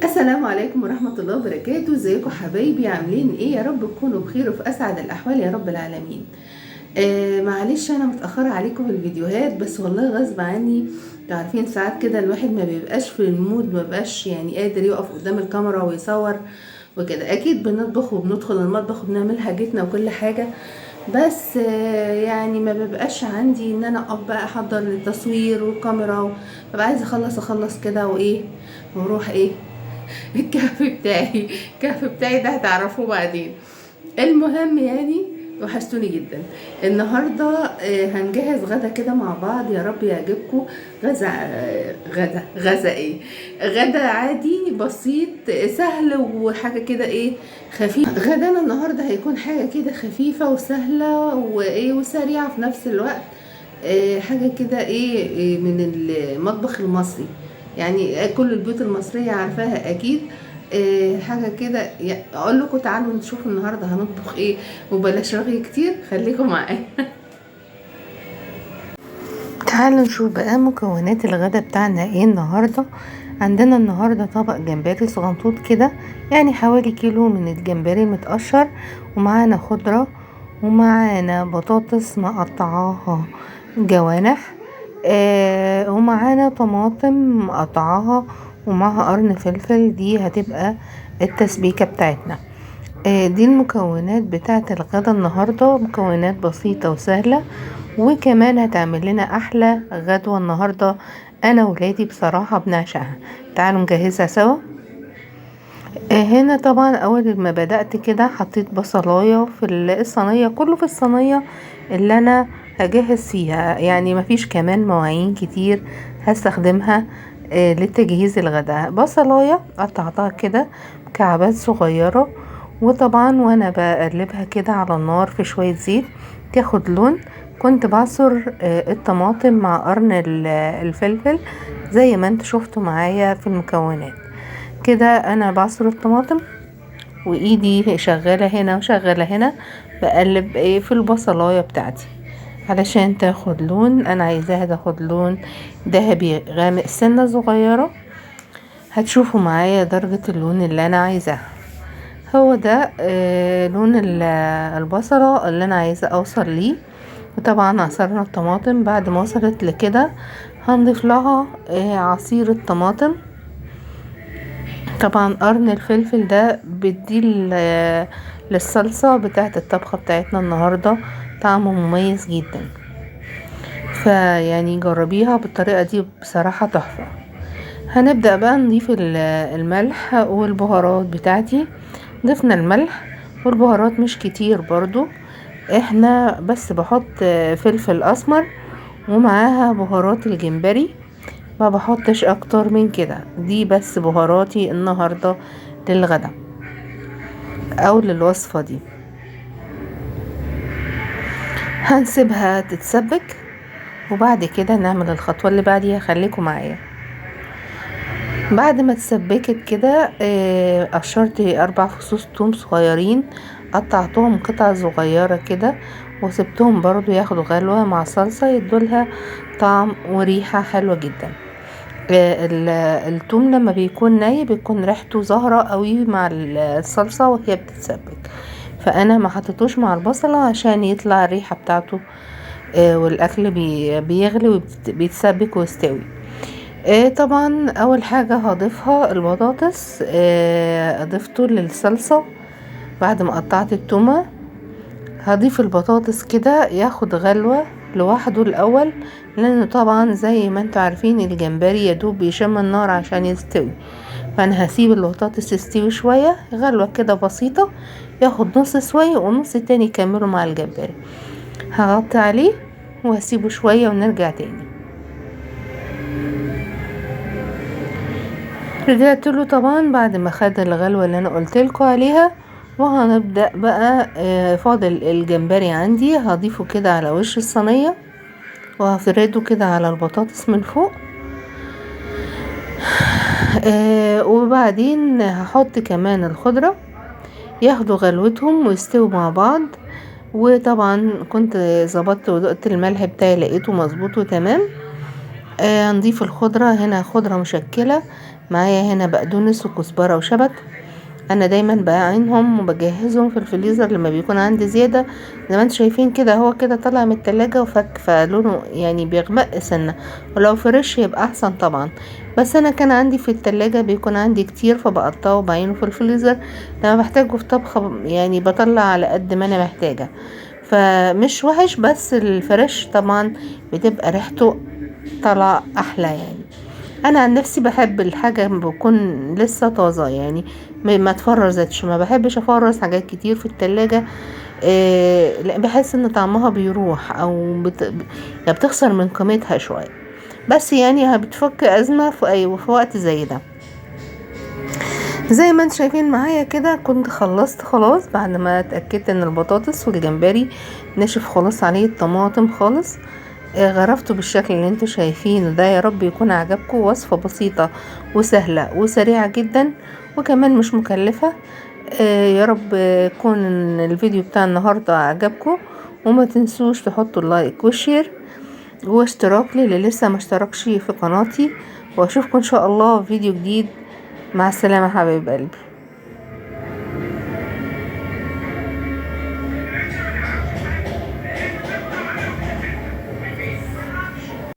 السلام عليكم ورحمة الله وبركاته. ازيكم حبايبي؟ عاملين ايه؟ يا رب تكونوا بخير وفي اسعد الاحوال يا رب العالمين. معلش انا متأخرة عليكم في الفيديوهات، بس والله غصب عني. تعرفين ساعات كده الواحد ما بيبقاش في المود، ما بيبقاش يعني قادر يقف قدام الكاميرا ويصور وكده. اكيد بنطبخ وبندخل المطبخ وبنعمل حاجتنا وكل حاجة، بس يعني ما ببقاش عندي ان انا اقف بقى احضر للتصوير والكاميرا. ببقى عايزه اخلص كده وايه، واروح ايه الكهف بتاعي ده هتعرفوه بعدين. المهم يعني وحشتوني جدا. النهارده هنجهز غدا كده مع بعض، يا رب يعجبكم. غدا غدا ايه؟ غدا عادي بسيط سهل وحاجه كده ايه، خفيف. غدانا النهارده هيكون حاجه كده خفيفه وسهله وايه وسريعه في نفس الوقت. حاجه كده ايه من المطبخ المصري، يعني كل البيوت المصريه عارفاها اكيد. حاجه كده اقول لكم تعالوا نشوف النهارده هنطبخ ايه، وبلاش رغي كتير، خليكم معايا. تعالوا نشوف بقى مكونات الغدا بتاعنا ايه النهارده. عندنا النهارده طبق جمبري صغنطوط كده، يعني حوالي كيلو من الجمبري متقشر، ومعانا خضره، ومعانا بطاطس مقطعاها جوانح، ومعانا طماطم مقطعاها، ومعها قرن فلفل. دي هتبقى التسبيكة بتاعتنا. دي المكونات بتاعت الغدا النهاردة، مكونات بسيطة وسهلة، وكمان هتعمل لنا احلى غدوة النهاردة. انا ولادي بصراحة بنعشقها. تعالوا نجهزها سوا. هنا طبعا اول ما بدأت كده حطيت بصلاية في الصينية، كله في الصينية اللي انا هجهز فيها، يعني مفيش كمان مواعين كتير هستخدمها لتجهيز الغداء. بصلاية قطعتها كده مكعبات صغيرة، وطبعا وانا بقلبها كده على النار في شوية زيت تاخد لون، كنت بعصر الطماطم مع قرن الفلفل زي ما انتوا شفتوا معايا في المكونات. كده انا بعصر الطماطم وايدي شغالة هنا وشغالة هنا، بقلب ايه في البصلاية بتاعتي علشان تاخد لون. انا عايزاها تاخد لون ذهبي غامق سنة صغيرة. هتشوفوا معايا درجة اللون اللي انا عايزاها. هو ده لون البصلة اللي انا عايزة اوصل ليه. وطبعا عصرنا الطماطم، بعد ما وصلت لكده هنضيف لها عصير الطماطم. طبعا قرن الفلفل ده بيدي للصلصة بتاعة الطبخة بتاعتنا النهاردة طعمه مميز جدا، فيعني جربيها بالطريقة دي بصراحة تحفة. هنبدأ بقى نضيف الملح والبهارات بتاعتي. ضفنا الملح والبهارات مش كتير برضو، احنا بس بحط فلفل اسمر ومعاها بهارات الجمبري، ما بحطش اكتر من كده. دي بس بهاراتي النهاردة للغدا او للوصفة دي. هنسيبها تتسبك وبعد كده نعمل الخطوة اللي بعديها، خليكم معايا. بعد ما تسبكت كده قشرت 4 فصوص توم صغيرين، قطعتهم قطع صغيرة كده وسبتهم برضو ياخدوا غلوة مع الصلصة، يدولها طعم وريحة حلوة جدا. التوم لما بيكون ني بيكون ريحته ظاهرة قوي مع الصلصة وهي بتتسبك، فانا ما حطيتوش مع البصلة عشان يطلع الريحة بتاعته والاكل بيغلي وبيتسبك ويستوي. طبعا اول حاجة هضيفها البطاطس. اضفته للصلصة بعد ما قطعت التومة. هضيف البطاطس كده ياخد غلوة لوحده الاول، لان طبعا زي ما انتوا عارفين الجمبري يدوب بيشم النار عشان يستوي، فانا هسيب البطاطس تستوي شوية غلوة كده بسيطة، ياخد نص سوية ونص تاني يكملوا مع الجمبري. هغطي عليه وهسيبه شوية ونرجع تاني. رجعت له طبعا بعد ما خد الغلوة اللي انا قلتلكوا عليها، وهنبدأ بقى فاضل الجمبري عندي هضيفه كده على وش الصينية وهفرده كده على البطاطس من فوق. وبعدين هحط كمان الخضرة ياخدوا غلوتهم ويستووا مع بعض. وطبعا كنت ظبطت ودقت الملح بتاعي لقيته مظبوط وتمام. هنضيف الخضرة هنا، خضرة مشكلة معايا هنا بقدونس وكزبرة وشبت. انا دايما بعينهم وبجهزهم في الفريزر لما بيكون عندي زيادة. زي ما انتم شايفين كده هو كده طالع من التلاجة وفك، فلونه يعني بيغمق سنة، ولو فريش يبقى احسن طبعا. بس انا كان عندي في التلاجة بيكون عندي كتير، فبقطعه وبعينه في الفريزر لما بحتاجه في طبخة، يعني بطلع على قد ما انا محتاجة. فمش وحش، بس الفريش طبعا بتبقى ريحته طالعة احلى يعني. انا عن نفسي بحب الحاجه بكون لسه طازه، يعني ما تفرزتش. ما بحبش افرز حاجات كتير في التلاجة. لا، بحس ان طعمها بيروح او يعني بتخسر من قيمتها شويه. بس يعني بتفك ازمه في وقت زي ده. زي ما انتم شايفين معايا كده كنت خلصت خلاص بعد ما اتاكدت ان البطاطس والجمبري نشف خلاص عليه الطماطم خالص. غرفته بالشكل اللي انتوا شايفينه ده. يا رب يكون عجبكم. وصفة بسيطة وسهلة وسريعة جدا، وكمان مش مكلفة. يا رب يكون الفيديو بتاع النهاردة عجبكم، وما تنسوش تحطوا اللايك والشير واشتراك للي لسه ما اشتركش في قناتي. واشوفكم ان شاء الله في فيديو جديد. مع السلامة حبايب قلبي.